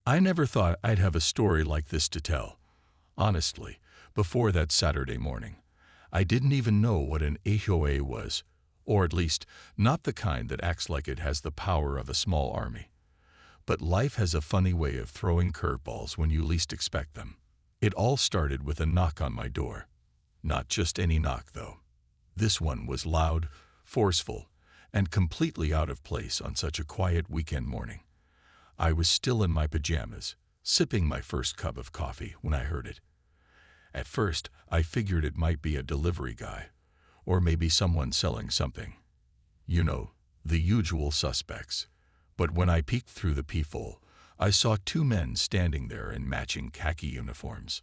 I never thought I'd have a story like this to tell. Honestly, before that Saturday morning, I didn't even know what an HOA was, or at least not the kind that acts like it has the power of a small army. But life has a funny way of throwing curveballs when you least expect them. It all started with a knock on my door. Not just any knock, though. This one was loud, forceful, and completely out of place on such a quiet weekend morning. I was still in my pajamas, sipping my first cup of coffee when I heard it. At first, I figured it might be a delivery guy, or maybe someone selling something. You know, the usual suspects. But when I peeked through the peephole, I saw two men standing there in matching khaki uniforms.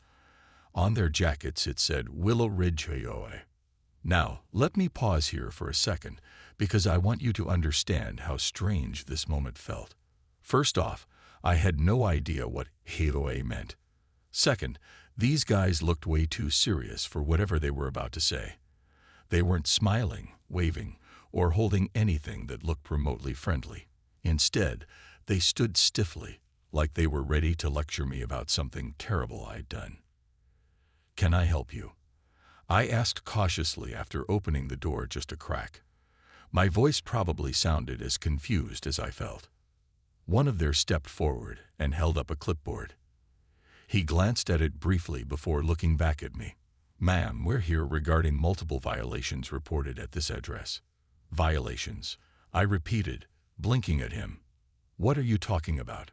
On their jackets it said Willow Ridge HOA. Now, let me pause here for a second, because I want you to understand how strange this moment felt. First off, I had no idea what HOA meant. Second, these guys looked way too serious for whatever they were about to say. They weren't smiling, waving, or holding anything that looked remotely friendly. Instead, they stood stiffly, like they were ready to lecture me about something terrible I'd done. "Can I help you?" I asked cautiously after opening the door just a crack. My voice probably sounded as confused as I felt. One of them stepped forward and held up a clipboard. He glanced at it briefly before looking back at me. "Ma'am, we're here regarding multiple violations reported at this address." "Violations," I repeated, blinking at him. "What are you talking about?"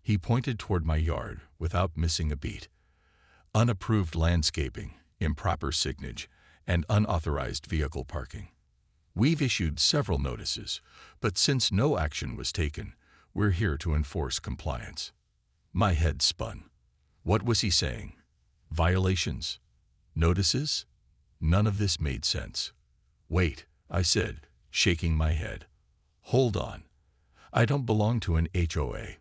He pointed toward my yard without missing a beat. "Unapproved landscaping, improper signage, and unauthorized vehicle parking. We've issued several notices, but since no action was taken, we're here to enforce compliance." My head spun. What was he saying? Violations? Notices? None of this made sense. "Wait," I said, shaking my head. "Hold on. I don't belong to an HOA.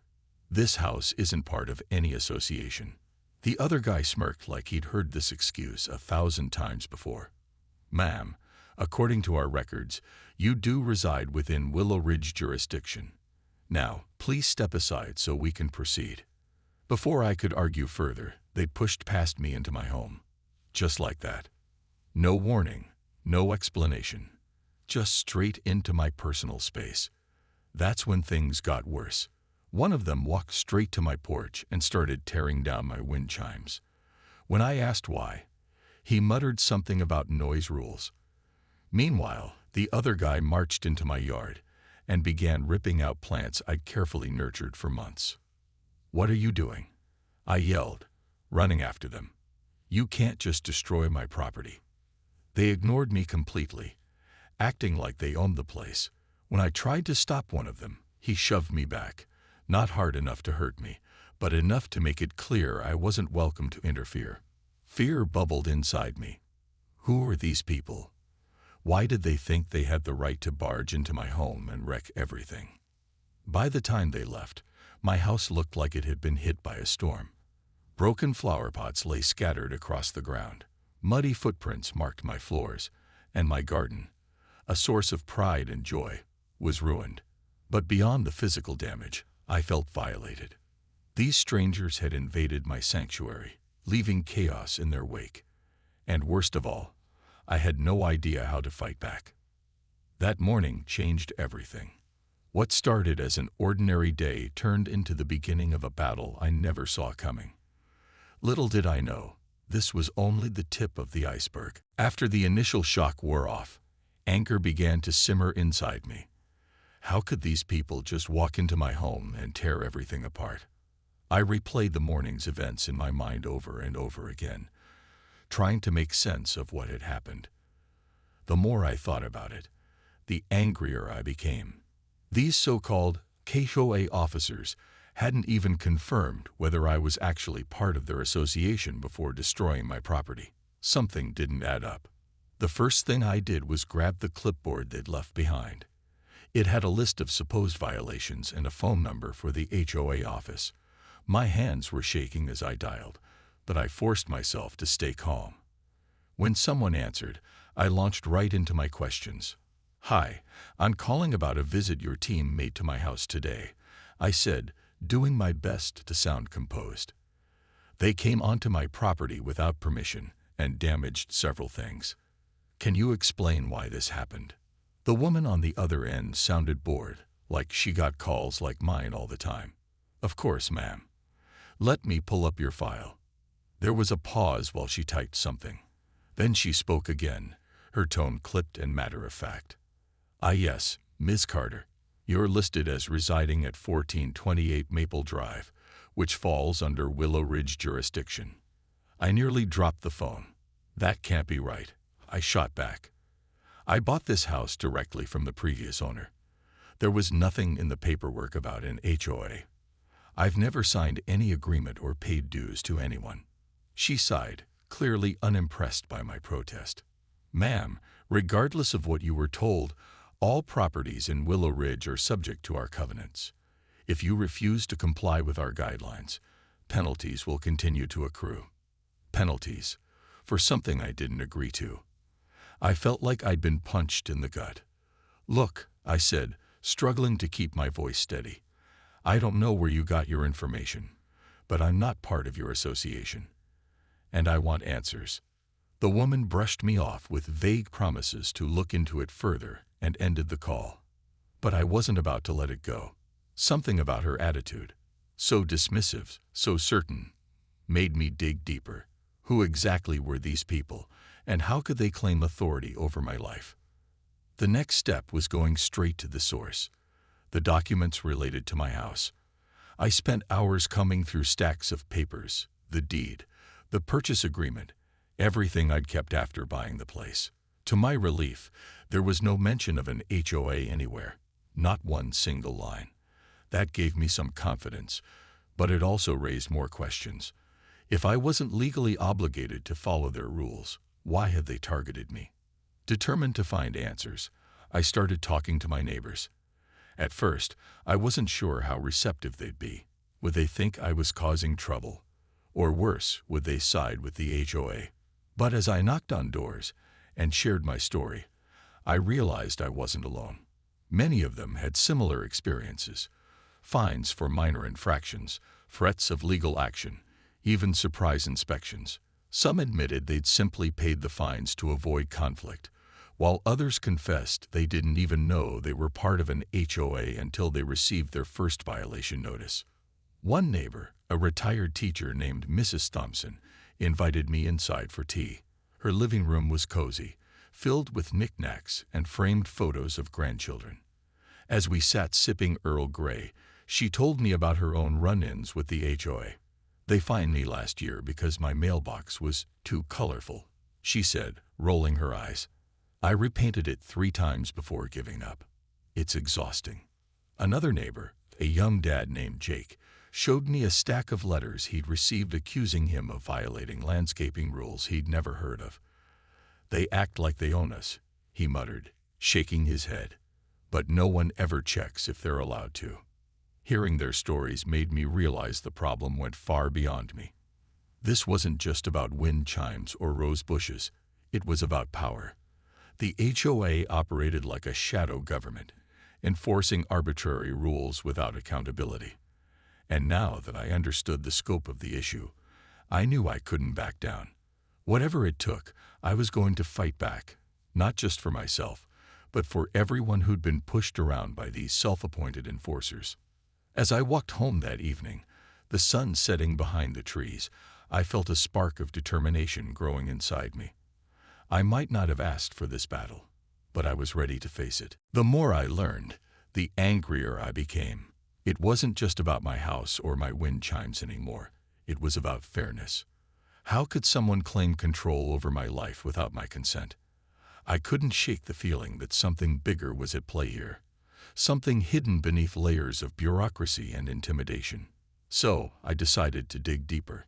This house isn't part of any association." The other guy smirked like he'd heard this excuse 1,000 times before. "Ma'am, according to our records, you do reside within Willow Ridge jurisdiction. Now, please step aside so we can proceed." Before I could argue further, they pushed past me into my home. Just like that. No warning, no explanation. Just straight into my personal space. That's when things got worse. One of them walked straight to my porch and started tearing down my wind chimes. When I asked why, he muttered something about noise rules. Meanwhile, the other guy marched into my yard and began ripping out plants I'd carefully nurtured for months. "What are you doing?" I yelled, running after them. "You can't just destroy my property." They ignored me completely, acting like they owned the place. When I tried to stop one of them, he shoved me back, not hard enough to hurt me, but enough to make it clear I wasn't welcome to interfere. Fear bubbled inside me. Who were these people? Why did they think they had the right to barge into my home and wreck everything? By the time they left, my house looked like it had been hit by a storm. Broken flower pots lay scattered across the ground. Muddy footprints marked my floors, and my garden, a source of pride and joy, was ruined. But beyond the physical damage, I felt violated. These strangers had invaded my sanctuary, leaving chaos in their wake. And worst of all, I had no idea how to fight back. That morning changed everything. What started as an ordinary day turned into the beginning of a battle I never saw coming. Little did I know, this was only the tip of the iceberg. After the initial shock wore off, anger began to simmer inside me. How could these people just walk into my home and tear everything apart? I replayed the morning's events in my mind over and over again, trying to make sense of what had happened. The more I thought about it, the angrier I became. These so-called HOA officers hadn't even confirmed whether I was actually part of their association before destroying my property. Something didn't add up. The first thing I did was grab the clipboard they'd left behind. It had a list of supposed violations and a phone number for the HOA office. My hands were shaking as I dialed, but I forced myself to stay calm. When someone answered, I launched right into my questions. "Hi, I'm calling about a visit your team made to my house today," I said, doing my best to sound composed. They came onto my property without permission and damaged several things. Can you explain why this happened? The woman on the other end sounded bored, like she got calls like mine all the time. Of course, ma'am. Let me pull up your file. There was a pause while she typed something. Then she spoke again, her tone clipped and matter-of-fact. Ah yes, Ms. Carter, you're listed as residing at 1428 Maple Drive, which falls under Willow Ridge jurisdiction. I nearly dropped the phone. That can't be right, I shot back. I bought this house directly from the previous owner. There was nothing in the paperwork about an HOA. I've never signed any agreement or paid dues to anyone. She sighed, clearly unimpressed by my protest. Ma'am, regardless of what you were told, all properties in Willow Ridge are subject to our covenants. If you refuse to comply with our guidelines, penalties will continue to accrue. Penalties for something I didn't agree to. I felt like I'd been punched in the gut. Look, I said, struggling to keep my voice steady. I don't know where you got your information, but I'm not part of your association. And I want answers. The woman brushed me off with vague promises to look into it further and ended the call. But I wasn't about to let it go. Something about her attitude, so dismissive, so certain, made me dig deeper. Who exactly were these people, and how could they claim authority over my life? The next step was going straight to the source, the documents related to my house. I spent hours combing through stacks of papers, the deed, the purchase agreement, everything I'd kept after buying the place. To my relief, there was no mention of an HOA anywhere, not one single line. That gave me some confidence, but it also raised more questions. If I wasn't legally obligated to follow their rules, why had they targeted me? Determined to find answers, I started talking to my neighbors. At first, I wasn't sure how receptive they'd be. Would they think I was causing trouble? Or worse, would they side with the HOA? But as I knocked on doors and shared my story, I realized I wasn't alone. Many of them had similar experiences. Fines for minor infractions, threats of legal action, even surprise inspections. Some admitted they'd simply paid the fines to avoid conflict, while others confessed they didn't even know they were part of an HOA until they received their first violation notice. One neighbor, a retired teacher named Mrs. Thompson, invited me inside for tea. Her living room was cozy, filled with knickknacks and framed photos of grandchildren. As we sat sipping Earl Grey, she told me about her own run-ins with the HOA. They fined me last year because my mailbox was too colorful, she said, rolling her eyes. I repainted it 3 times before giving up. It's exhausting. Another neighbor, a young dad named Jake, showed me a stack of letters he'd received accusing him of violating landscaping rules he'd never heard of. They act like they own us, he muttered, shaking his head. But no one ever checks if they're allowed to. Hearing their stories made me realize the problem went far beyond me. This wasn't just about wind chimes or rose bushes. It was about power. The HOA operated like a shadow government, enforcing arbitrary rules without accountability. And now that I understood the scope of the issue, I knew I couldn't back down. Whatever it took, I was going to fight back, not just for myself, but for everyone who'd been pushed around by these self-appointed enforcers. As I walked home that evening, the sun setting behind the trees, I felt a spark of determination growing inside me. I might not have asked for this battle, but I was ready to face it. The more I learned, the angrier I became. It wasn't just about my house or my wind chimes anymore. It was about fairness. How could someone claim control over my life without my consent? I couldn't shake the feeling that something bigger was at play here. Something hidden beneath layers of bureaucracy and intimidation. So I decided to dig deeper.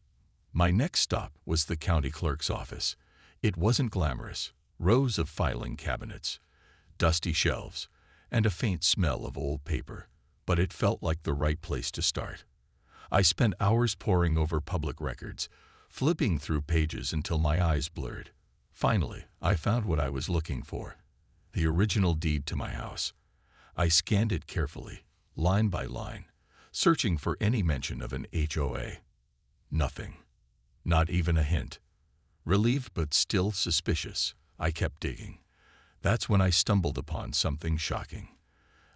My next stop was the county clerk's office. It wasn't glamorous. Rows of filing cabinets, dusty shelves, and a faint smell of old paper. But it felt like the right place to start. I spent hours poring over public records, flipping through pages until my eyes blurred. Finally, I found what I was looking for. The original deed to my house. I scanned it carefully, line by line, searching for any mention of an HOA. Nothing. Not even a hint. Relieved but still suspicious, I kept digging. That's when I stumbled upon something shocking.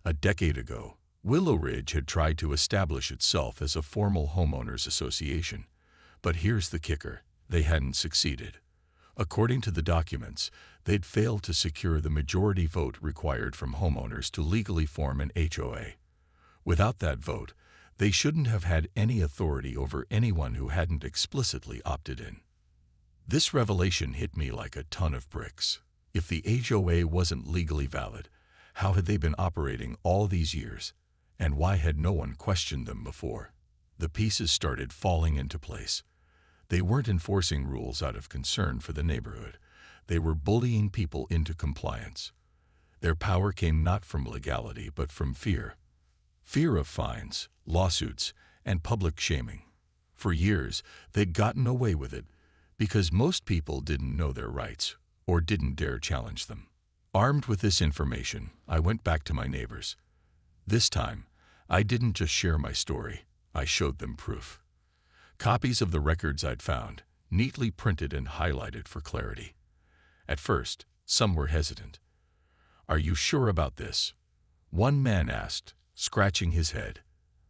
A decade ago, Willow Ridge had tried to establish itself as a formal homeowners association. But here's the kicker: they hadn't succeeded. According to the documents, they'd failed to secure the majority vote required from homeowners to legally form an HOA. Without that vote, they shouldn't have had any authority over anyone who hadn't explicitly opted in. This revelation hit me like a ton of bricks. If the HOA wasn't legally valid, how had they been operating all these years? And why had no one questioned them before? The pieces started falling into place. They weren't enforcing rules out of concern for the neighborhood. They were bullying people into compliance. Their power came not from legality, but from fear. Fear of fines, lawsuits, and public shaming. For years, they'd gotten away with it because most people didn't know their rights or didn't dare challenge them. Armed with this information, I went back to my neighbors. This time, I didn't just share my story, I showed them proof. Copies of the records I'd found, neatly printed and highlighted for clarity. At first, some were hesitant. "Are you sure about this?" one man asked, scratching his head.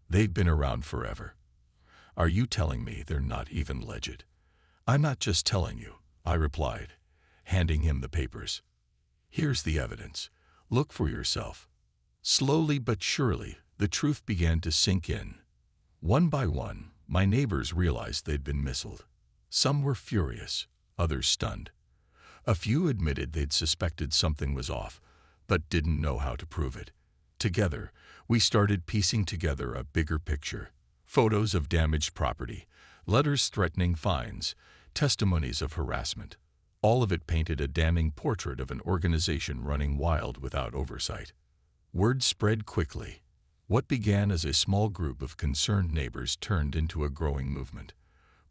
"They've been around forever." "Are you telling me they're not even legit?" "I'm not just telling you," I replied, handing him the papers. "Here's the evidence. Look for yourself." Slowly but surely, the truth began to sink in. One by one, my neighbors realized they'd been misled. Some were furious, others stunned. A few admitted they'd suspected something was off, but didn't know how to prove it. Together, we started piecing together a bigger picture. Photos of damaged property, letters threatening fines, testimonies of harassment. All of it painted a damning portrait of an organization running wild without oversight. Word spread quickly. What began as a small group of concerned neighbors turned into a growing movement.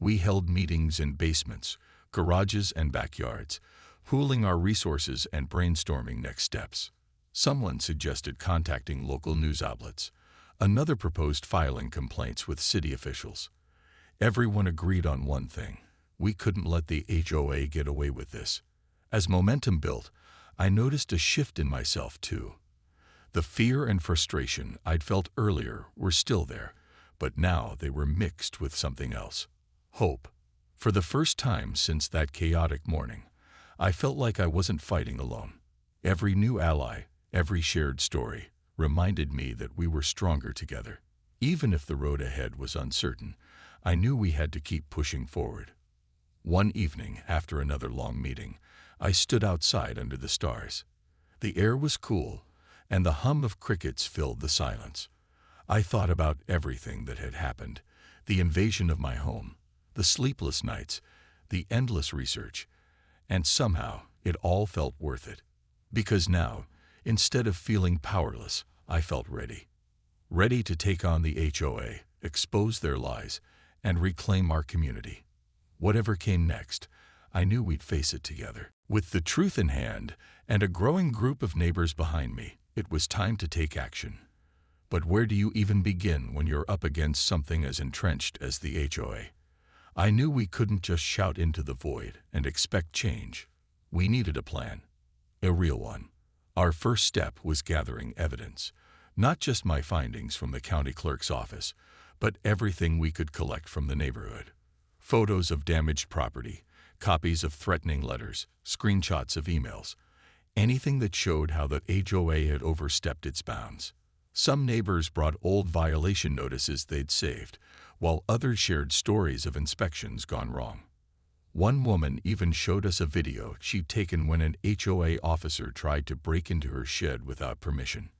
We held meetings in basements, garages, and backyards, pooling our resources and brainstorming next steps. Someone suggested contacting local news outlets. Another proposed filing complaints with city officials. Everyone agreed on one thing: we couldn't let the HOA get away with this. As momentum built, I noticed a shift in myself too. The fear and frustration I'd felt earlier were still there, but now they were mixed with something else: hope. For the first time since that chaotic morning, I felt like I wasn't fighting alone. Every new ally, every shared story, reminded me that we were stronger together. Even if the road ahead was uncertain, I knew we had to keep pushing forward. One evening, after another long meeting, I stood outside under the stars. The air was cool, and the hum of crickets filled the silence. I thought about everything that had happened: the invasion of my home, the sleepless nights, the endless research, and somehow it all felt worth it. Because now, instead of feeling powerless, I felt ready. Ready to take on the HOA, expose their lies, and reclaim our community. Whatever came next, I knew we'd face it together. With the truth in hand and a growing group of neighbors behind me, it was time to take action. But where do you even begin when you're up against something as entrenched as the HOA? I knew we couldn't just shout into the void and expect change. We needed a plan. A real one. Our first step was gathering evidence. Not just my findings from the county clerk's office, but everything we could collect from the neighborhood. Photos of damaged property, copies of threatening letters, screenshots of emails. Anything that showed how the HOA had overstepped its bounds. Some neighbors brought old violation notices they'd saved, while others shared stories of inspections gone wrong. One woman even showed us a video she'd taken when an HOA officer tried to break into her shed without permission.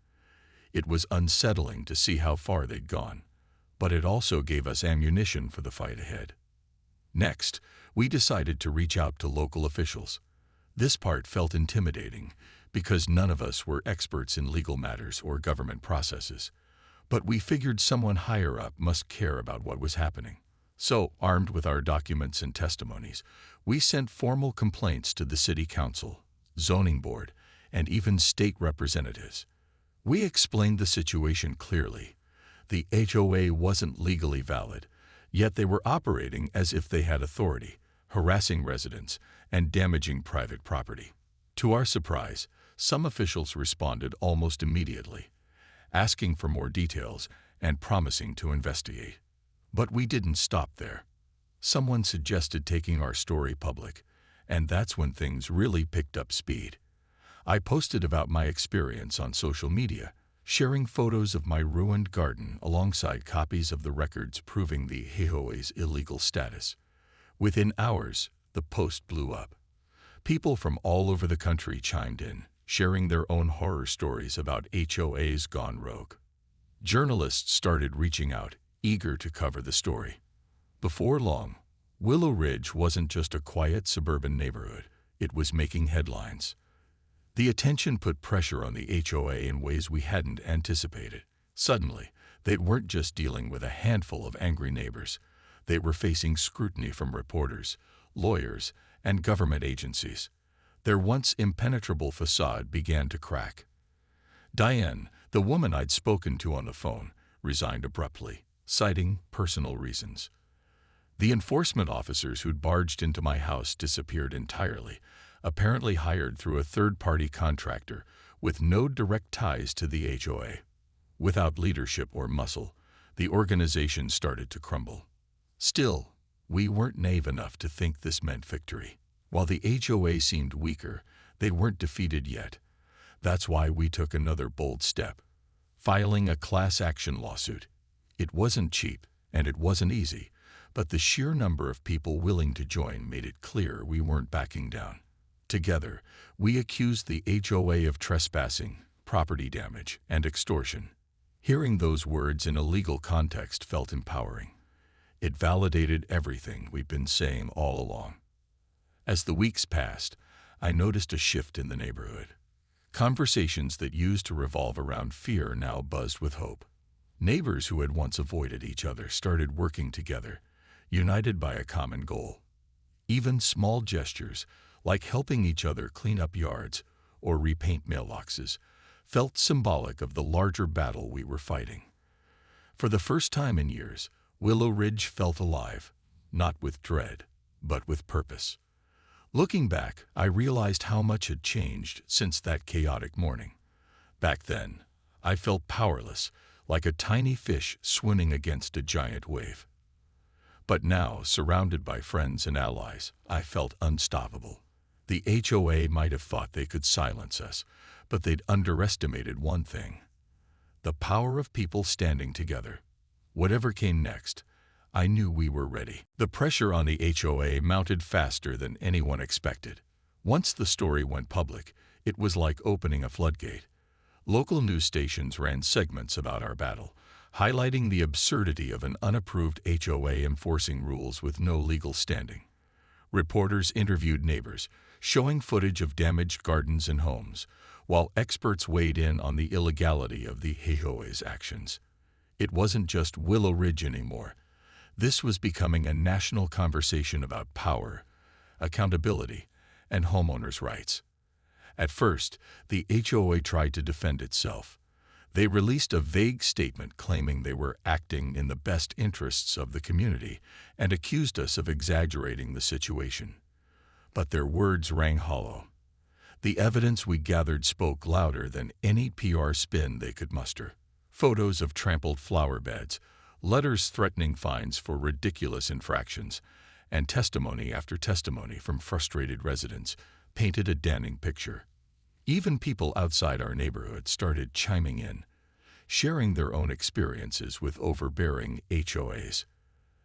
It was unsettling to see how far they'd gone, but it also gave us ammunition for the fight ahead. Next, we decided to reach out to local officials. This part felt intimidating because none of us were experts in legal matters or government processes, but we figured someone higher up must care about what was happening. So, armed with our documents and testimonies, we sent formal complaints to the city council, zoning board, and even state representatives. We explained the situation clearly. The HOA wasn't legally valid, yet they were operating as if they had authority, harassing residents and damaging private property. To our surprise, some officials responded almost immediately, asking for more details and promising to investigate. But we didn't stop there. Someone suggested taking our story public, and that's when things really picked up speed. I posted about my experience on social media, sharing photos of my ruined garden alongside copies of the records proving the HOA's illegal status. Within hours, the post blew up. People from all over the country chimed in, sharing their own horror stories about HOAs gone rogue. Journalists started reaching out, eager to cover the story. Before long, Willow Ridge wasn't just a quiet suburban neighborhood, it was making headlines. The attention put pressure on the HOA in ways we hadn't anticipated. Suddenly, they weren't just dealing with a handful of angry neighbors. They were facing scrutiny from reporters, lawyers, and government agencies. Their once impenetrable facade began to crack. Diane, the woman I'd spoken to on the phone, resigned abruptly, citing personal reasons. The enforcement officers who'd barged into my house disappeared entirely, apparently hired through a third-party contractor with no direct ties to the HOA. Without leadership or muscle, the organization started to crumble. Still, we weren't naive enough to think this meant victory. While the HOA seemed weaker, they weren't defeated yet. That's why we took another bold step, filing a class action lawsuit. It wasn't cheap, and it wasn't easy, but the sheer number of people willing to join made it clear we weren't backing down. Together, we accused the HOA of trespassing, property damage, and extortion. Hearing those words in a legal context felt empowering. It validated everything we'd been saying all along. As the weeks passed, I noticed a shift in the neighborhood. Conversations that used to revolve around fear now buzzed with hope. Neighbors who had once avoided each other started working together, united by a common goal. Even small gestures, like helping each other clean up yards or repaint mailboxes, felt symbolic of the larger battle we were fighting. For the first time in years, Willow Ridge felt alive, not with dread, but with purpose. Looking back, I realized how much had changed since that chaotic morning. Back then, I felt powerless, like a tiny fish swimming against a giant wave. But now, surrounded by friends and allies, I felt unstoppable. The HOA might have thought they could silence us, but they'd underestimated one thing: the power of people standing together. Whatever came next, I knew we were ready. The pressure on the HOA mounted faster than anyone expected. Once the story went public, it was like opening a floodgate. Local news stations ran segments about our battle, highlighting the absurdity of an unapproved HOA enforcing rules with no legal standing. Reporters interviewed neighbors, showing footage of damaged gardens and homes, while experts weighed in on the illegality of the HOA's actions. It wasn't just Willow Ridge anymore. This was becoming a national conversation about power, accountability, and homeowners' rights. At first, the HOA tried to defend itself. They released a vague statement claiming they were acting in the best interests of the community and accused us of exaggerating the situation. But their words rang hollow. The evidence we gathered spoke louder than any PR spin they could muster. Photos of trampled flower beds, letters threatening fines for ridiculous infractions, and testimony after testimony from frustrated residents painted a damning picture. Even people outside our neighborhood started chiming in, sharing their own experiences with overbearing HOAs.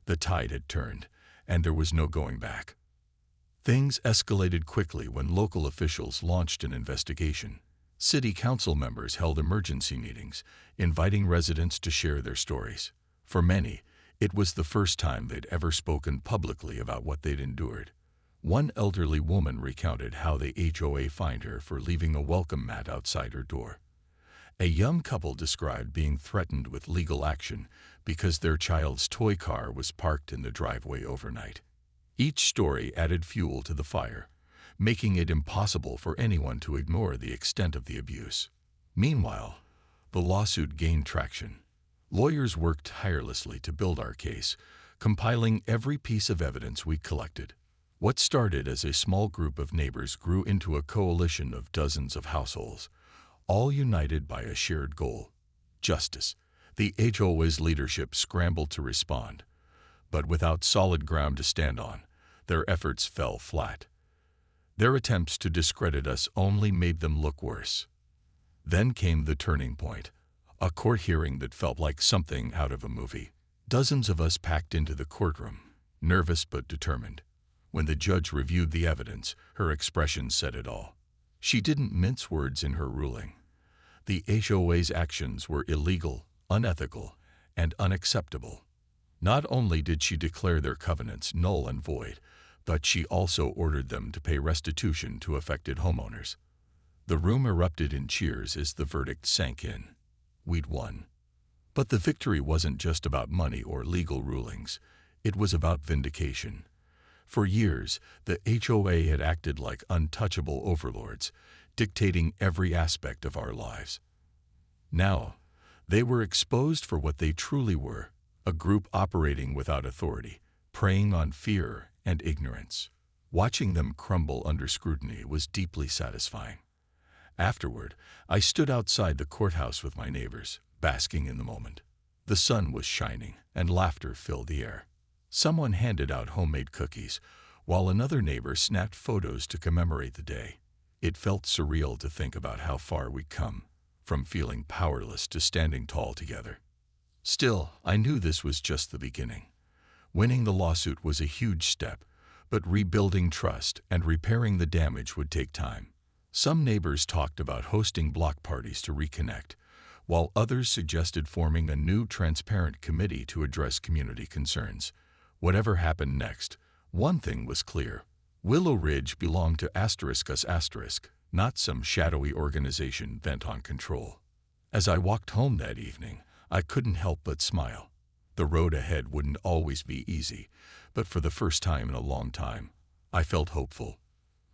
The tide had turned, and there was no going back. Things escalated quickly when local officials launched an investigation. City council members held emergency meetings, inviting residents to share their stories. For many, it was the first time they'd ever spoken publicly about what they'd endured. One elderly woman recounted how the HOA fined her for leaving a welcome mat outside her door. A young couple described being threatened with legal action because their child's toy car was parked in the driveway overnight. Each story added fuel to the fire, making it impossible for anyone to ignore the extent of the abuse. Meanwhile, the lawsuit gained traction. Lawyers worked tirelessly to build our case, compiling every piece of evidence we collected. What started as a small group of neighbors grew into a coalition of dozens of households, all united by a shared goal: justice. The HOA's leadership scrambled to respond, but without solid ground to stand on, their efforts fell flat. Their attempts to discredit us only made them look worse. Then came the turning point, a court hearing that felt like something out of a movie. Dozens of us packed into the courtroom, nervous but determined. When the judge reviewed the evidence, her expression said it all. She didn't mince words in her ruling. The HOA's actions were illegal, unethical, and unacceptable. Not only did she declare their covenants null and void, but she also ordered them to pay restitution to affected homeowners. The room erupted in cheers as the verdict sank in. We'd won. But the victory wasn't just about money or legal rulings. It was about vindication. For years, the HOA had acted like untouchable overlords, dictating every aspect of our lives. Now, they were exposed for what they truly were: a group operating without authority, preying on fear and ignorance. Watching them crumble under scrutiny was deeply satisfying. Afterward, I stood outside the courthouse with my neighbors, basking in the moment. The sun was shining, and laughter filled the air. Someone handed out homemade cookies, while another neighbor snapped photos to commemorate the day. It felt surreal to think about how far we'd come, from feeling powerless to standing tall together. Still, I knew this was just the beginning. Winning the lawsuit was a huge step, but rebuilding trust and repairing the damage would take time. Some neighbors talked about hosting block parties to reconnect, while others suggested forming a new transparent committee to address community concerns. Whatever happened next, one thing was clear: Willow Ridge belonged to *us*, not some shadowy organization bent on control. As I walked home that evening, I couldn't help but smile. The road ahead wouldn't always be easy, but for the first time in a long time, I felt hopeful.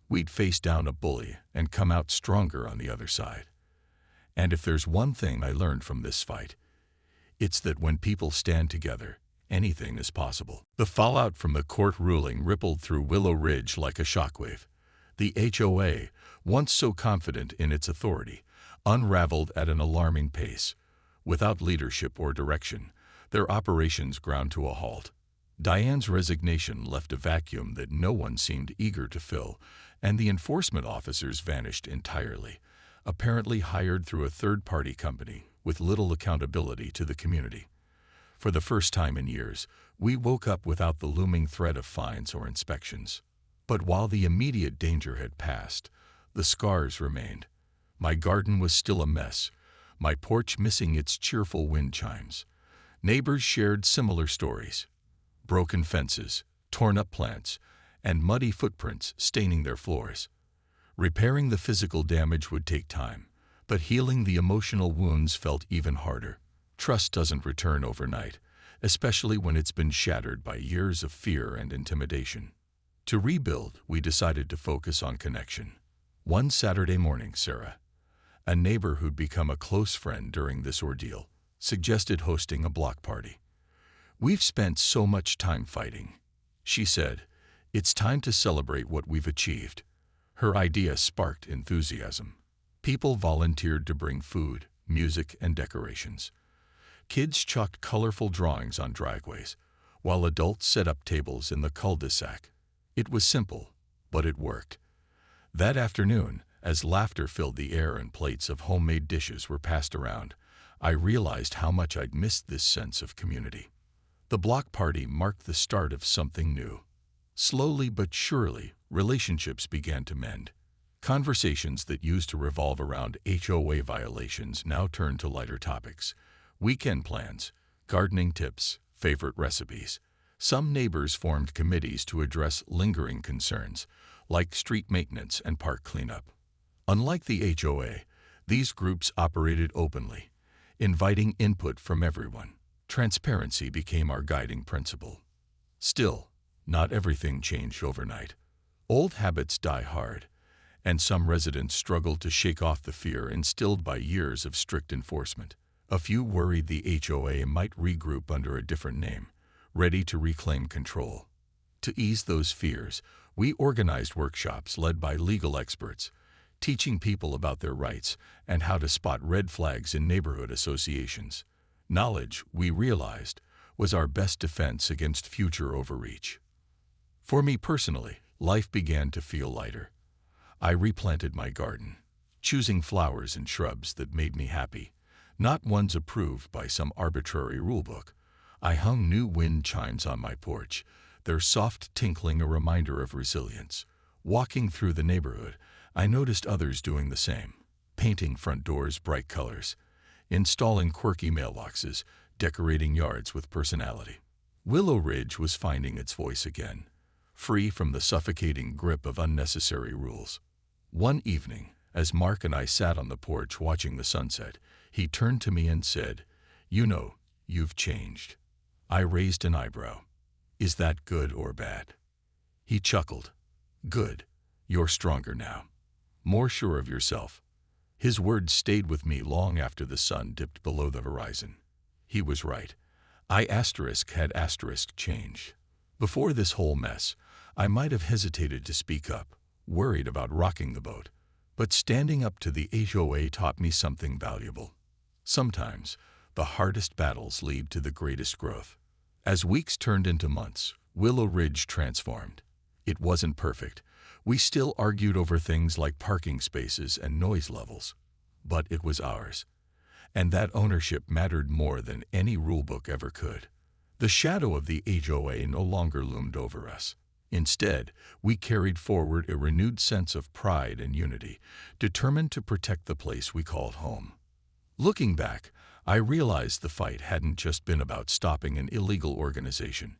We'd face down a bully and come out stronger on the other side. And if there's one thing I learned from this fight, it's that when people stand together, anything is possible. The fallout from the court ruling rippled through Willow Ridge like a shockwave. The HOA, once so confident in its authority, unraveled at an alarming pace. Without leadership or direction, their operations ground to a halt. Diane's resignation left a vacuum that no one seemed eager to fill, and the enforcement officers vanished entirely, apparently hired through a third-party company with little accountability to the community. For the first time in years, we woke up without the looming threat of fines or inspections. But while the immediate danger had passed, the scars remained. My garden was still a mess, my porch missing its cheerful wind chimes. Neighbors shared similar stories: broken fences, torn-up plants, and muddy footprints staining their floors. Repairing the physical damage would take time, but healing the emotional wounds felt even harder. Trust doesn't return overnight, especially when it's been shattered by years of fear and intimidation. To rebuild, we decided to focus on connection. One Saturday morning, Sarah, a neighbor who'd become a close friend during this ordeal, suggested hosting a block party. "We've spent so much time fighting," she said. "It's time to celebrate what we've achieved." Her idea sparked enthusiasm. People volunteered to bring food, music, and decorations. Kids chalked colorful drawings on driveways, while adults set up tables in the cul-de-sac. It was simple, but it worked. That afternoon, as laughter filled the air and plates of homemade dishes were passed around, I realized how much I'd missed this sense of community. The block party marked the start of something new. Slowly but surely, relationships began to mend. Conversations that used to revolve around HOA violations now turned to lighter topics: weekend plans, gardening tips, favorite recipes. Some neighbors formed committees to address lingering concerns, like street maintenance and park cleanup. Unlike the HOA, these groups operated openly, inviting input from everyone. Transparency became our guiding principle. Still, not everything changed overnight. Old habits die hard, and some residents struggled to shake off the fear instilled by years of strict enforcement. A few worried the HOA might regroup under a different name, ready to reclaim control. To ease those fears, we organized workshops led by legal experts, teaching people about their rights and how to spot red flags in neighborhood associations. Knowledge, we realized, was our best defense against future overreach. For me personally, life began to feel lighter. I replanted my garden, choosing flowers and shrubs that made me happy, not ones approved by some arbitrary rulebook. I hung new wind chimes on my porch, their soft tinkling a reminder of resilience. Walking through the neighborhood, I noticed others doing the same, painting front doors bright colors, installing quirky mailboxes, decorating yards with personality. Willow Ridge was finding its voice again, free from the suffocating grip of unnecessary rules. One evening, as Mark and I sat on the porch watching the sunset, he turned to me and said, "You know, you've changed." I raised an eyebrow. "Is that good or bad?" He chuckled. "Good. You're stronger now. More sure of yourself." His words stayed with me long after the sun dipped below the horizon. He was right. I had changed. Before this whole mess, I might have hesitated to speak up, worried about rocking the boat. But standing up to the HOA taught me something valuable. Sometimes, the hardest battles lead to the greatest growth. As weeks turned into months, Willow Ridge transformed. It wasn't perfect. We still argued over things like parking spaces and noise levels. But it was ours. And that ownership mattered more than any rulebook ever could. The shadow of the HOA no longer loomed over us. Instead, we carried forward a renewed sense of pride and unity, determined to protect the place we called home. Looking back, I realized the fight hadn't just been about stopping an illegal organization.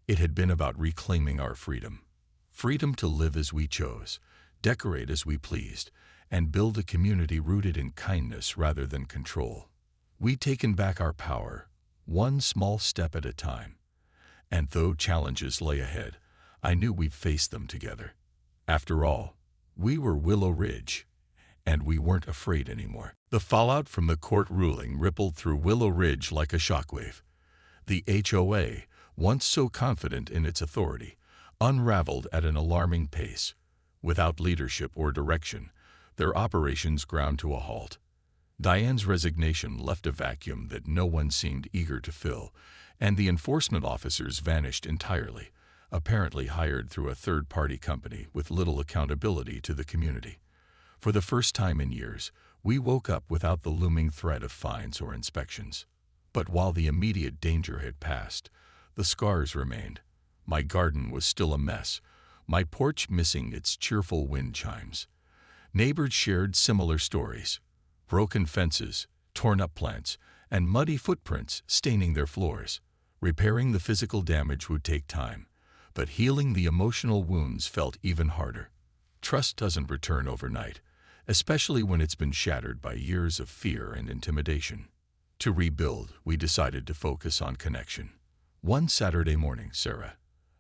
It had been about reclaiming our freedom. Freedom to live as we chose, decorate as we pleased, and build a community rooted in kindness rather than control. We'd taken back our power, one small step at a time. And though challenges lay ahead, I knew we'd face them together. After all, we were Willow Ridge, and we weren't afraid anymore. The fallout from the court ruling rippled through Willow Ridge like a shockwave. The HOA, once so confident in its authority, unraveled at an alarming pace. Without leadership or direction, their operations ground to a halt. Diane's resignation left a vacuum that no one seemed eager to fill, and the enforcement officers vanished entirely, apparently hired through a third-party company with little accountability to the community. For the first time in years, we woke up without the looming threat of fines or inspections. But while the immediate danger had passed, the scars remained. My garden was still a mess, my porch missing its cheerful wind chimes. Neighbors shared similar stories: broken fences, torn-up plants, and muddy footprints staining their floors. Repairing the physical damage would take time, but healing the emotional wounds felt even harder. Trust doesn't return overnight, especially when it's been shattered by years of fear and intimidation. To rebuild, we decided to focus on connection. One Saturday morning, Sarah,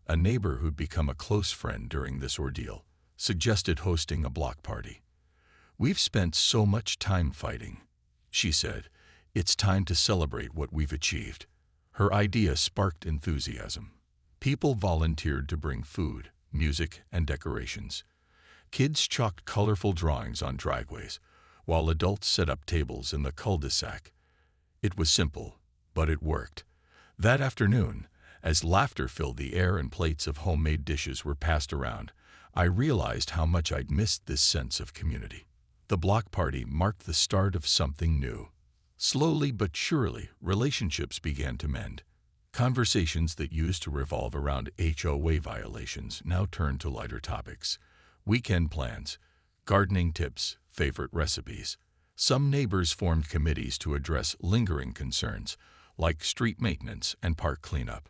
a neighbor who'd become a close friend during this ordeal, suggested hosting a block party. "We've spent so much time fighting," she said. "It's time to celebrate what we've achieved." Her idea sparked enthusiasm. People volunteered to bring food, music, and decorations. Kids chalked colorful drawings on driveways, while adults set up tables in the cul-de-sac. It was simple, but it worked. That afternoon, as laughter filled the air and plates of homemade dishes were passed around, I realized how much I'd missed this sense of community. The block party marked the start of something new. Slowly but surely, relationships began to mend. Conversations that used to revolve around HOA violations now turned to lighter topics: weekend plans, gardening tips, favorite recipes. Some neighbors formed committees to address lingering concerns, like street maintenance and park cleanup.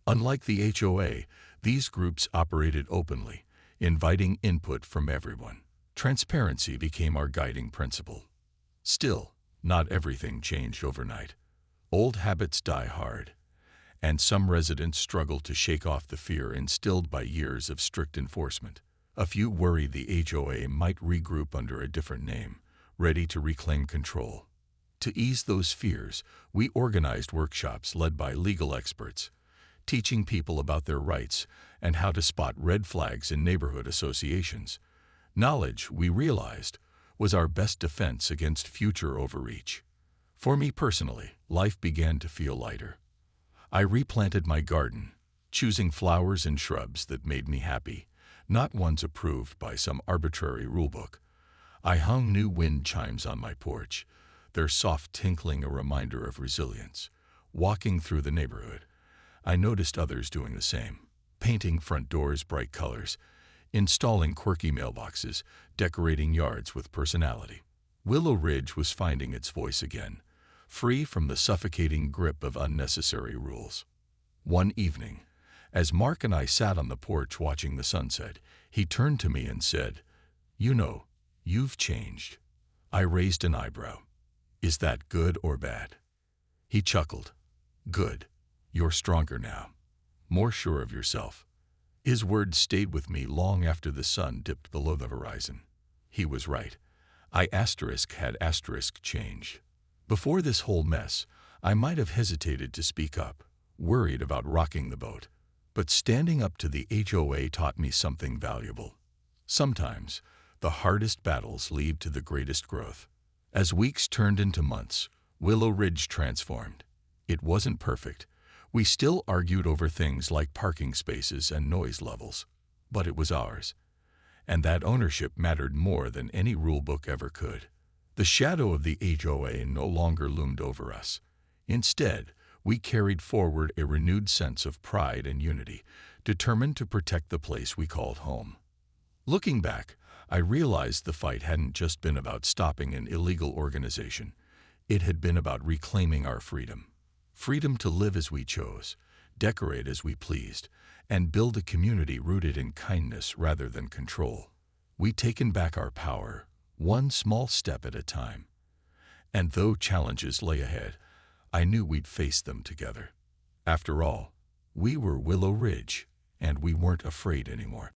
Unlike the HOA, these groups operated openly, inviting input from everyone. Transparency became our guiding principle. Still, not everything changed overnight. Old habits die hard, and some residents struggled to shake off the fear instilled by years of strict enforcement. A few worried the HOA might regroup under a different name, ready to reclaim control. To ease those fears, we organized workshops led by legal experts, teaching people about their rights and how to spot red flags in neighborhood associations. Knowledge, we realized, was our best defense against future overreach. For me personally, life began to feel lighter. I replanted my garden, choosing flowers and shrubs that made me happy, not ones approved by some arbitrary rulebook. I hung new wind chimes on my porch, their soft tinkling a reminder of resilience. Walking through the neighborhood, I noticed others doing the same, painting front doors bright colors, installing quirky mailboxes, decorating yards with personality. Willow Ridge was finding its voice again, free from the suffocating grip of unnecessary rules. One evening, as Mark and I sat on the porch watching the sunset, he turned to me and said, "You know, you've changed." I raised an eyebrow. "Is that good or bad?" He chuckled. "Good. You're stronger now, more sure of yourself." His words stayed with me long after the sun dipped below the horizon. He was right. I had changed. Before this whole mess, I might have hesitated to speak up, worried about rocking the boat. But standing up to the HOA taught me something valuable. Sometimes, the hardest battles lead to the greatest growth. As weeks turned into months, Willow Ridge transformed. It wasn't perfect. We still argued over things like parking spaces and noise levels, but it was ours. And that ownership mattered more than any rulebook ever could. The shadow of the HOA no longer loomed over us. Instead, we carried forward a renewed sense of pride and unity, determined to protect the place we called home. Looking back, I realized the fight hadn't just been about stopping an illegal organization. It had been about reclaiming our freedom. Freedom to live as we chose, decorate as we pleased, and build a community rooted in kindness rather than control. We'd taken back our power, one small step at a time. And though challenges lay ahead, I knew we'd face them together. After all, we were Willow Ridge, and we weren't afraid anymore.